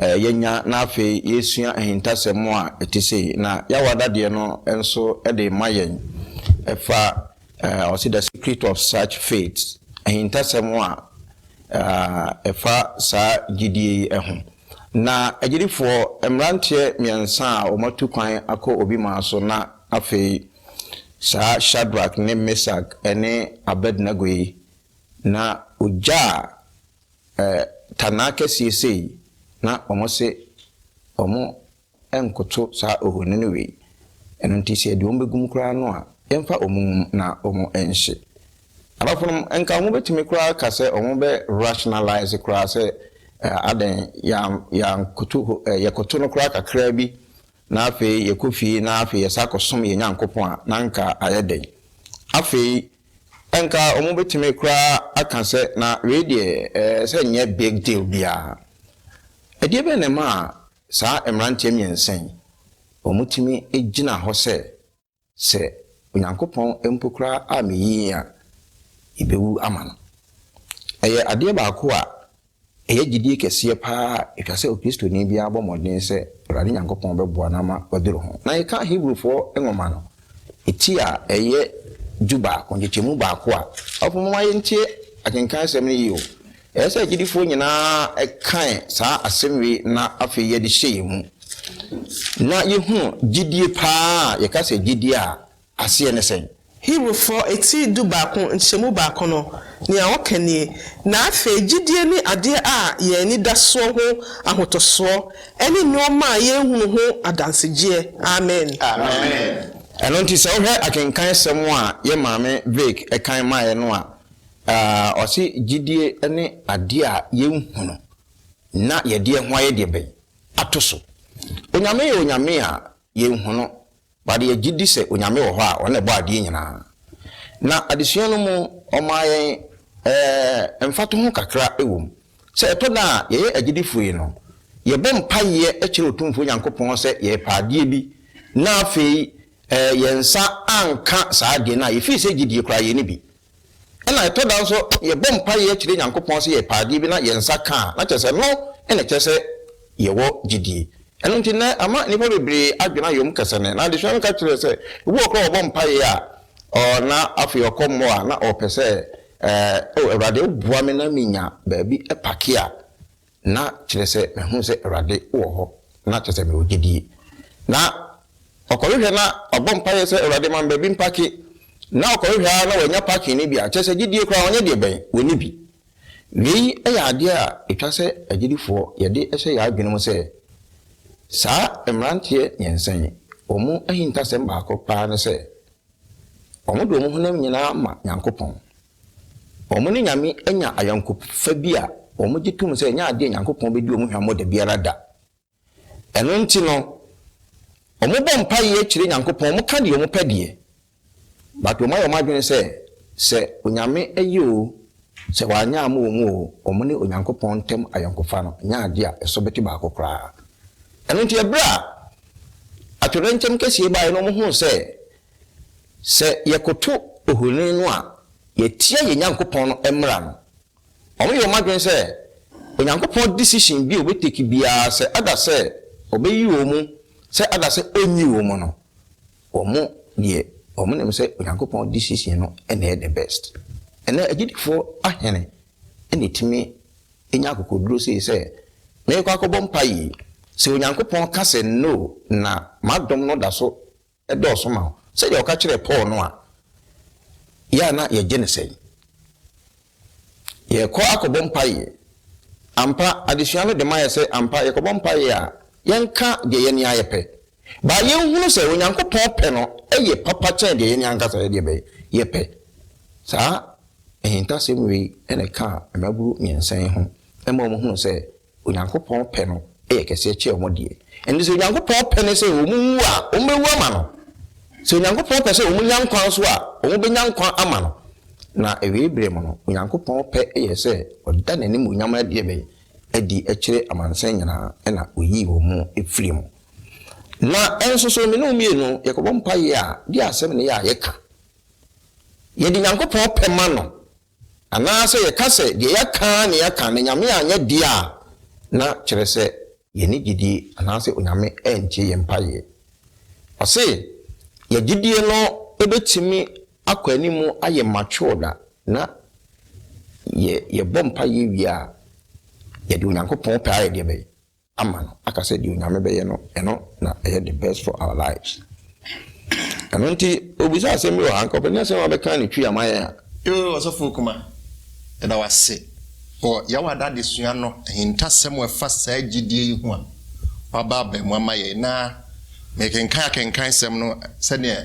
yenya na afi yesua hintasemwa etise na yawa dade no enso ede mayen efa osi the secret of such faith hintasemwa efa sa gidie ehun na agirifo emrantie miensa a omatu kwan akọ obi ma so na afi sa Shadrach ne Meshach ene Abednego na oja tanaka siese na omose omo enkoto sa ohonene we eno ntisi ade ombegum kra no a yemfa omum na omo enhye Abafum enka mo betimi kura ka se omo be rationalize kura se aden ya kutu yakoto no kura kakra bi na afi yekofi na afi yesakosom ye nyankopon a na nka ayeden afi enka omo betimi kura aka se na redie se nye big deal bia edie be ne ma sa emrantie miensen omo timi egina ho se nyankopon empokura ameyi a ibewu amano eye ade ba ko a eye gidie kese pa etwase okristo ni bia bomodin se rade nyankopon beboa na ma wadiro ho na eka Hebrew fo enwoma no etia eye juba konjechemu ba ko a ofoma yentie akenkan sem ni yo ese gidifo nyina ekan sa asemwe na afi ye de hyemu na yehu gidie pa ye ka se gidie a ase ne sen
Hebrew for eti du baako nchemu baako no ni awokanie na afa gidie ni ade a ye ni daso ho ahotoso eni nneoma ye hu ho adansegie amen
amen
eno nti se ohwe akenkan sem a ye maame Vic ekan maaye no a osi gidie ene ade a ye hu no na ye de ho aye de ben atoso onyame a ye hu no bade ye gidi se onyame wo ho a one bo ade nyina na adesua no mu omayen emfato ho kakra ewom se eto na ye agidifo yi no ye bom paye ekire otumfo nyankopon se ye paade bi na afei yensa anka saade na ye fi se gidie kra ye ne bi na eto da so ye bom paye ekire nyankopon se ye paade bi na yensa ka na chese no ene chese ye wo gidie eno nti na ama ni bo bebre adwena yom kasane na de hwan ka kire se wo kro obo mpaye a o na afi okommo a na opese erade obua me na minya baabi epake a na kire se mehu se erade wo ho na kire se me ogidie na okohwe na obo mpaye se erade man baabi mpake na okohwe na wanya pake ni bia kire se gidie kra onye de ben woni bi wi eya ade a etwase agidifo ye de ehye ya adwene se sa emrantie nyensen omu ahinta sem ba ko pa ne se omu do mu honam nyina ma nyankopon omu ne nyame anya ayanko fa bi a omu gitum se nya ade nyankopon be di omu hwamo da biara da eno nti no omu bom pa ye kire nyankopon omu ka de omu pede but omu ayo madwene se onyame ayo se wanya ama omu ne onyankopon tem ayanko fa no nya ade a eso beti ba ko kra eno nti ebra atorenchem kese ba no mo hu se yekoto ohunin no a yetia ye nyankopon no emra no omo yo madwen say onyankopon decision bi obeteki bia say ada say obeyi wo mu say ada say onyi wo mu no omo ye omo nem say onyankopon decision no ene the best ene agidifo ahene ene timi enya akokoduro say me kwa akobompa yi say onyankopon ka say no na madom no da so edo so ma say ye oka kire Paul no a ya na ye gene say ye ko akobompa yi ampa additional de ma ye say ampa ye kobompa yi a yenka de ye ni ayepe ba ye hunu say onyankopon pe no eye papa chen de ye ni anka say de be ye pe sa ehinta se mwe ene ka amaburu miensan ho ema mo hunu say onyankopon pe no eye kese che omo de ende say onyankopon pe ne say omu a omewu ama no so onyankopon pe say omu nyankwan so a omu be nyankwan ama no na ewe bre mo no onyankopon pe eye say oda nanim onyama de be edi ekire amansan nyina na oyi wo mu efiri mu na enso so me no mienu yakobon paye a di asem ne ya yeka ye di nyankopon pe ma no ana se ye ka se de yaka ne yaka ne nyame anya di a na kire se ye ni gidi ana se onyame enche ye mpaye o se ye gidi no ebetimi akwani mu aye matured na ye bompa ye wi a ye di onyankopon pe aye de be amano aka say di onyame be ye no eno na the best for our lives anonti obisa asemi o hanko pe na se wa be kan ni twi amaya
yo osofo kuma eda wase o ya wada de sua no hintasem we fa sa gidie yi ho a baba ba mu amaye na mekenkan sem no se ne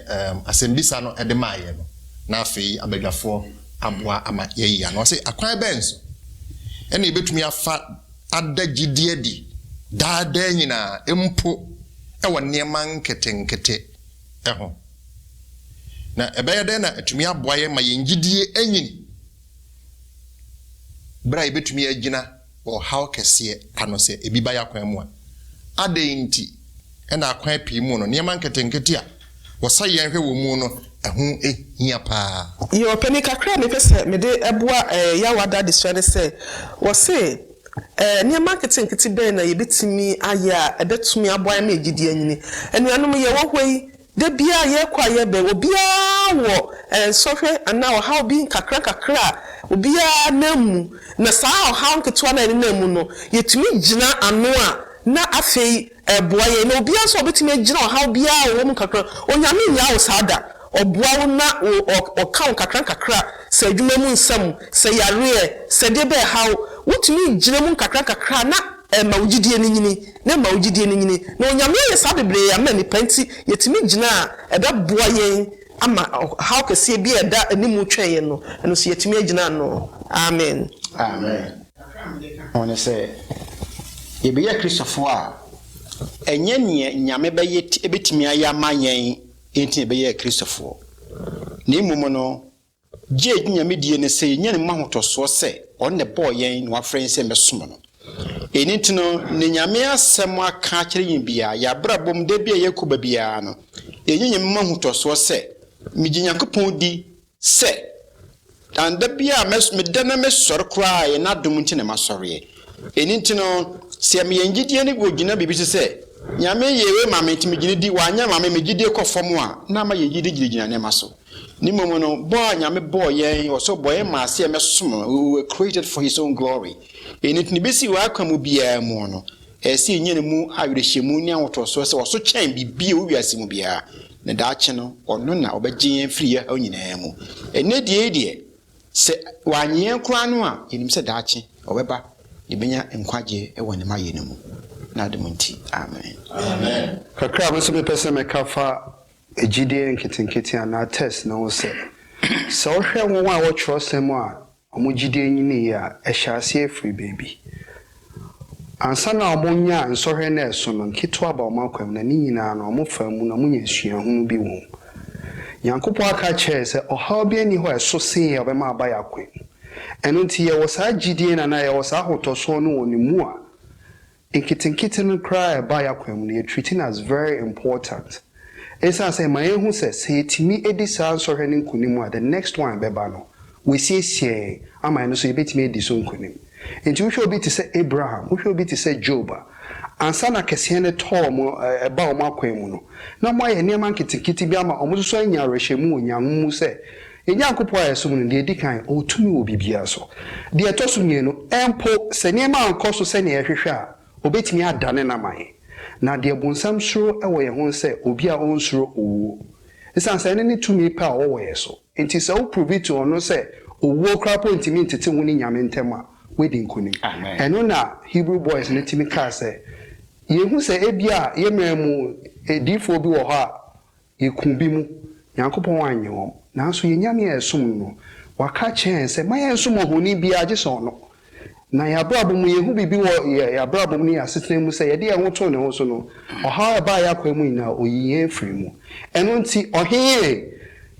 asembisa no ede maaye no na afei abadwafo aboa ama ye ya no se akwan benso ene betumi afa ada gidie di daada nyina empo ewo niema nketenkete eho na ebeyede na atumi aboa ye ma yengidie anyini bra ibetumi agina o how kese ano se ebiba ya kwan mu a adenti ena akwan pii mu no niema nketenkete a wosa yenhwe wo mu no ehu ehia pa
yo peni kakra me pese me de eboa ya wada de so ne se wo se niema nketenkete be na yebetimi aya ebetumi aboa ma egidi anyini enuanom ye wo hwei de bia ye kwa ye be obia wo sohwe ana wo how bi kakra obia namu na saa how nketo na ni namu no yetumi gina ano a na afei eboa ye na obia so obetumi agina how bia wo mu kakra onyame nya wo sada oboa wo na o kan kakra se adwuma mu nsam se yare se de be how wotumi gina mu kakra na ma ugidie ni nyini na ma ugidie ni nyini na onyame ye sa bebre ya ma ni panti yetimi gina ebe boa yen ama how kese bi eda animu twen yen no eno so yetimi agina no amen
on say ye be ya Christopher a enye ne nyame be ye ebetimi aya ma yen enti be ya Christopher ni mumu no je nyame die ne say nya ne mahotoso se on ne boy yen no afren se mesom no enitino ne nyame asem aka kire yin bia ya brabom de bia yakuba bia no enye mahotoso se mijinyankopon di se anda bia medana mesor kra ye na dum nti ne masore enitino se me yengidie ne gogina bibi se nyame yewe mame nti migine di wanya mame megidie kofom a na ma yegide gina ne maso ni momo no boy nyame boy yen oso boy ma se mesom we were created for his own glory enitini besi wa kwamu bia mu no esi nyene mu awerehemu ni awotoso se woso kyan bibie wo wiase mu bia ne daache no ono na obagye free ya onyina mu ene die se wanye kra no a yenim se daache obeba ibenya nkwaje ewo ne maye ne mu na demunti amen
kakra mo se me pese me kafa ejide nketenkete ana test na wo se so hwe won a wo trust mu a omugide nyini ya ehyaase free baby ansa na omonya nsohwe na eso no nkito aba omakwam na ni nyina na omofa mu na munya suahunu bi wo Nyankopon aka kye se ohaw bi ani ho eso sen ya obema aba yakwen eno nti ye wo saa gidie na ye wo saa hotoso no woni mu a nkitenkete no cry aba yakwen no ye treating as very important esa say my hu se etimi edi saa nsohwe ne nkunimu a the next one beba no we see ama no so yebetimi edi so nkonim enti wo hwe obi te se Abraham wo hwe obi te se Job ansa na kese ne to mo eba o makwan mu no na mo aye niam ankitikiti bi ama o so anya rehwemu onyamu se enyankopɔ ayesum no de edi kan o tumi wo bibia so de etoso mienu empo se niam ankoso se ne ehwehwe a obetimi adane na mai na de bonsam suro ewo ye ho se obi a onsuro owo esanse ne tumi pa owo ye so enti se wo prove to ono se owo krapo ntimi ntete wo ni nyame ntema wedding kunim eno na Hebrew boys ne timi ka se yehu se ebia ye memu edifo bi wo ha yekun bi mu yankopon anyo na so ye nyame esum no waka chen se ma ye nsum ohoni bia age so no na ya brabo mu yehu bibi wo ya brabo mu ni asetena mu se ye de ho to ne ho so no oha ba ya kwa mu ina oyiye free mu eno nti ohe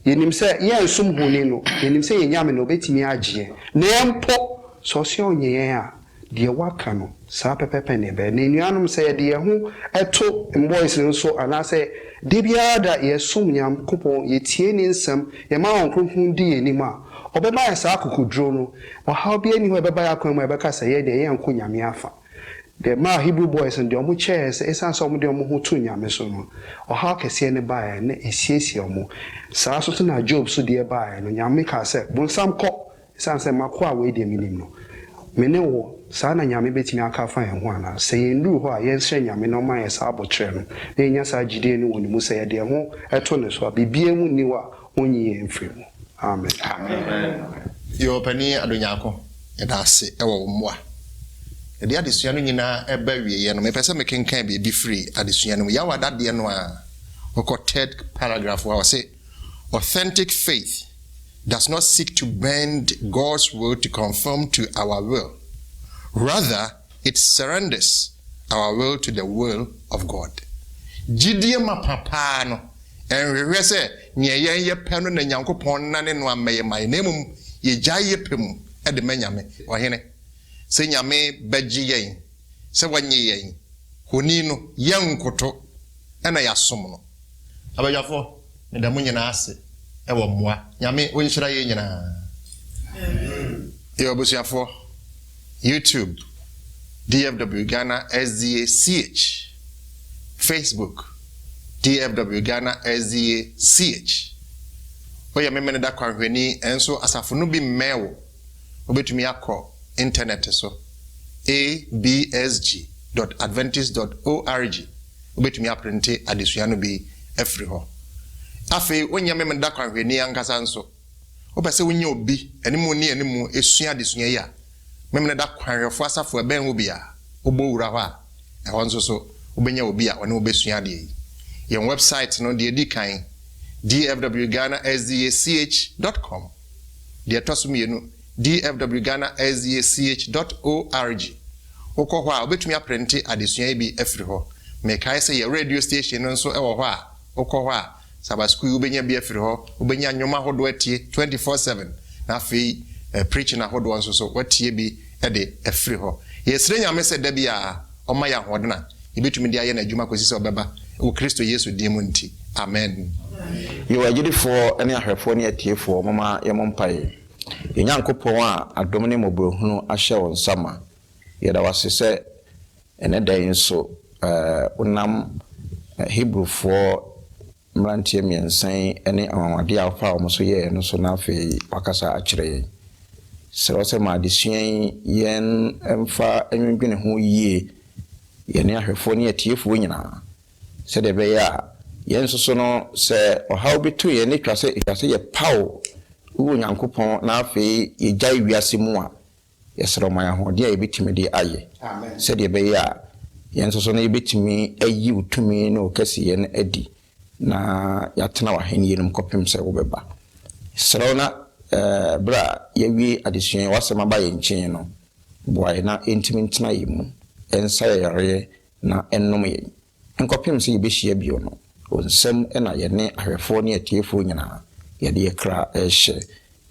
yenim se ye nsum honi no yenim se ye nyame no betimi agye na empo so se onye a de waka no sa pepepe ne be na nuanom se de ho eto boys nso anase de bia da ye sum nyam kopon ye tie ni nsam ye ma won kronkron di enim a obeba ya sa akukudro no oha bia ni ho ebeba ya kwan mu ebeka se ye de ye nko nyame afa de ma Hebrew boys and de omo chair se esan so omo de omo ho to nyame so no oha kese ne ba ya na esiesie omo sa so na Job so de ba ya no nyame ka se bonsam kɔ esan se makwa we de minim no mene wo sa na nyame betimi aka fa en ho ana se yendu ho a yenhye nyame no ma yesa abotre no na enya sa gide ni woni mu se ye de ho eto ne so bibia mu ni wa onyi ye mfiri mu amen
amen yo pani adonyako edase ewo mmoa ede adesua no nyina eba wiye no me pese me kenkan be free adesua no ya wada de no a oko third paragraph wa say authentic faith does not seek to bend God's will to conform to our will. Rather, it surrenders our will to the will of God. Jidie mapapa no enhwehwe se nye ye pɛ no na Nyankopɔn na ne no amaye mai na mum ye gyaye pɛmu e de manyame ohene se nyame bagye yen se wanye yen honi no yenkoto na yasom no abajafo ne da munyina ase ewo moa nyame onhyira ye nyina yobusiafo YouTube DFW Ghana SDA CH Facebook DFW Ghana SDA CH oya memene da kwanhwani enso asafo no bi mewo obetumi akọ internet so absg.adventist.org obetumi aprinte adesua no bi efri ho afi onya memene da kwanhwani ankasa nso obese wonya obi animu ni animu esua adesua ya memene da kwanhwefo asafo eben obi a obowura ho a ehon so obenya obi a one obesua de your website no de edikan dfwghanasdach.com de tosumienu dfwghanasdach.org okọ ho a obetumi aprinte adesua bi efri ho me kai say your radio station no so ewo ho a okọ ho a sabasku ubenya bi efri ho ubenya nyoma hodo atie 24/7 na afi preaching ahodo nso so watie bi ede efri ho yesire nyame se da bia oma ya hodena ibetumi de aye na adwuma kosisi obeba o Kristo Yesu dimu nti amen
yo agidifo ene ahwefo ne atiefo mama yemompai Nyankopɔn a adom ne mobrohunu ahye won sama yeda wasese ene dan nso unam Hebrewfo mrantie miensan ene anwade afa o so ye no so na fe wakasa akire se ma adesuen yen emfa enwendwene ho yie yene ahwefo ne atiefo nyina se de be ya yen so no se ohaw bitu ye ne twase ye paw wo Nyankopɔn na afi ye gya wiase mu a yesero ma ya ho de a ebetimi de aye amen se de be ya yen so no ebetimi ayi utumi no kasiye na adi na yatena wa henie no kopem se wo beba sero na bra yewie adesua wasema ba ye nchen no boaye na entimi ntena yimu ensa yare na ennom ye nkopem se yebehia bio no onsem na ye ne ahwefo ne atiefo nyina ye de kra ehye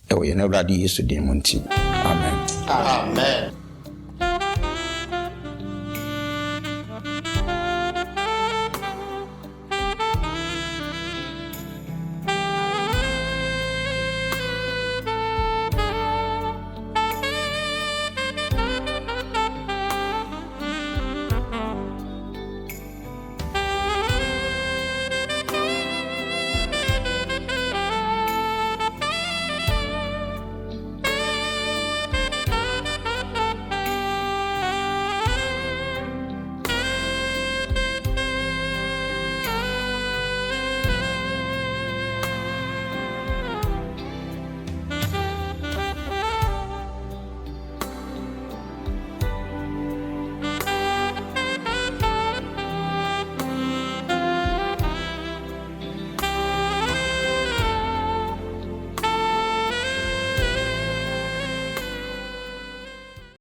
ewo ye na Awurade Yesu din mu nti amen
amen